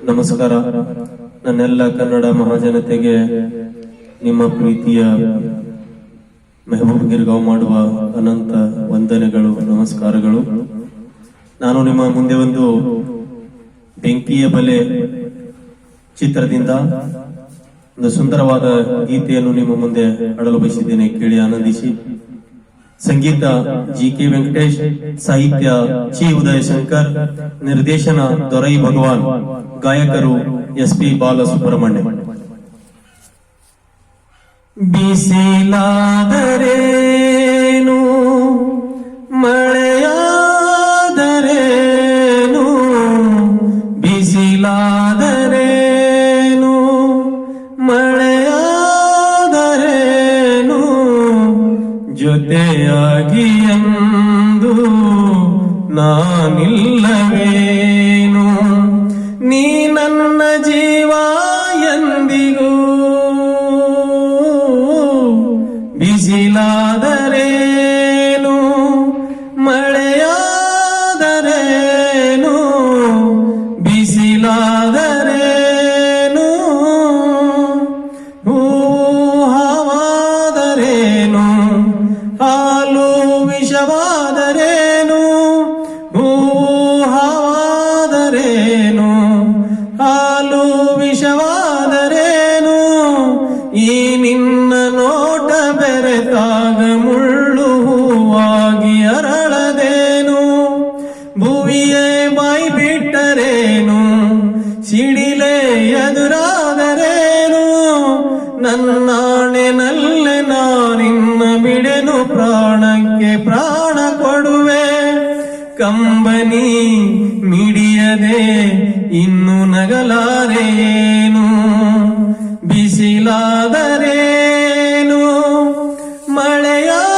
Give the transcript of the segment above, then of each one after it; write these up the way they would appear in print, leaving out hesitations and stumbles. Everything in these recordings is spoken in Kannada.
ನಮಸ್ಕಾರ. ನನ್ನೆಲ್ಲ ಕನ್ನಡ ಮಹಾಜನತೆಗೆ ನಿಮ್ಮ ಪ್ರೀತಿಯ ಮೆಹಬೂಬ್ ಗಿರ್ಗಾಂವ್ ಮಾಡುವ ಅನಂತ ವಂದನೆಗಳು, ನಮಸ್ಕಾರಗಳು. ನಾನು ನಿಮ್ಮ ಮುಂದೆ ಒಂದು ಬೆಂಕಿಯ ಬಲೆ ಚಿತ್ರದಿಂದ ಒಂದು ಸುಂದರವಾದ ಗೀತೆಯನ್ನು ನಿಮ್ಮ ಮುಂದೆ ಹಾಡಲು ಬಯಸಿದ್ದೇನೆ. ಕೇಳಿ ಆನಂದಿಸಿ. ಸಂಗೀತ ಜಿ.ಕೆ. ವೆಂಕಟೇಶ್, ಸಾಹಿತ್ಯ ಚಿ. ಉದಯ ಶಂಕರ್, ನಿರ್ದೇಶನ ದೊರೈ ಭಗವಾನ್, ಗಾಯಕರು ಎಸ್.ಪಿ. ಬಾಲಸುಬ್ರಹ್ಮಣ್ಯ. ಬಿಸಿಲಾದರೇನು ಮಳೆಯಾದರೇನು, ಬಿಸಿಲಾದರೇನು ಮಳೆಯಾದರೇನು, ಜೊತೆಯಾಗಿ ಎಂದು ನಾನಿಲ್ಲವೇನು, ನೀ ನನ್ನ ಜೀವ ಎಂದಿಗೂ. ಬಿಸಿಲಾದರೇನು ಮಳೆಯಾದರೇನು, ಬಿಸಿಲಾದರೇನು ಹೂವಾದರೇನು, ಹಾಲು ವಿಷವಾದರೇನು, ಹೂವಾದರೇನು ಹಾಲು ವಿಷವಾದರೇನು, ಈ ನಿನ್ನ ನೋಟ ಬೆರೆತಾಗ ಮುಳ್ಳು ಹೂವಾಗಿ ಅರಳದೇನು, ಭುವಿಯೇ ಬಾಯಿ ಬಿಟ್ಟರೇನು, ಸಿಡಿಲೆ ಎದುರಾದರೇನು, ನನ್ನಾಣೆನಲ್ಲೇ ನಾನಿನ್ನ ಬಿಡೆನು, ಪ್ರಾಣಕ್ಕೆ ಪ್ರಾಣ ಕೊಡುವೆ, ಕಂಬನಿ ಮಿಡಿಯದೆ ಇನ್ನು ನಗಲಾರೇನು, ಬಿಸಿಲಾದರೇನು ಮಳೆಯಾದರೇನು,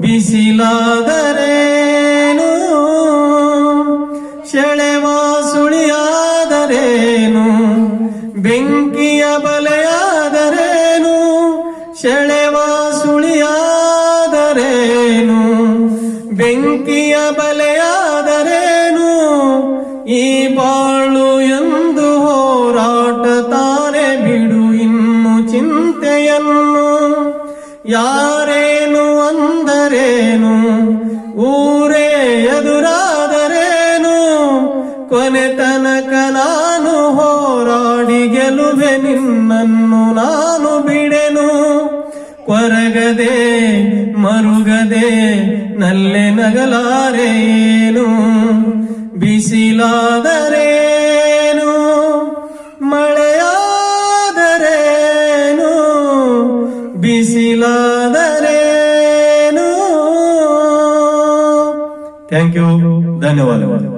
ಬಿಸಿಲಾದರೇನು ಸೆಳೆವ ಸುಳಿಯಾದರೇನು, ಬೆಂಕಿಯ ಬಲೆಯಾದರೇನು, ಸೆಳೆವ ಸುಳಿಯಾದರೇನು, ಬೆಂಕಿಯ ಬಲೆಯಾದರೇನು, ಈ ಬಾಳು ಎಂದು ಹೋರಾಟ ತಾನೆ ಬಿಡು ಇನ್ನು ಚಿಂತೆಯನ್ನು, ಯಾರೇನು ಅಂದರೇನು, ಊರೇ ಎದುರಾದರೇನು, ಕೊನೆ ತನಕ ನಾನು ಹೋರಾಡಿ ಗೆಲುವೆ ನಿನ್ನನ್ನು ನಾನು ಬಿಡೆನು, ಕೊರಗದೆ ಮರುಗದೆ ನಲ್ಲೆ ನಗಲಾರೇನು, ಬಿಸಿಲಾದರೇನು ಮಳೆಯಾದರೇನು, ಬಿಸಿಲಾದರೇನು. ಥ್ಯಾಂಕ್ ಯು, ಧನ್ಯವಾದಗಳು.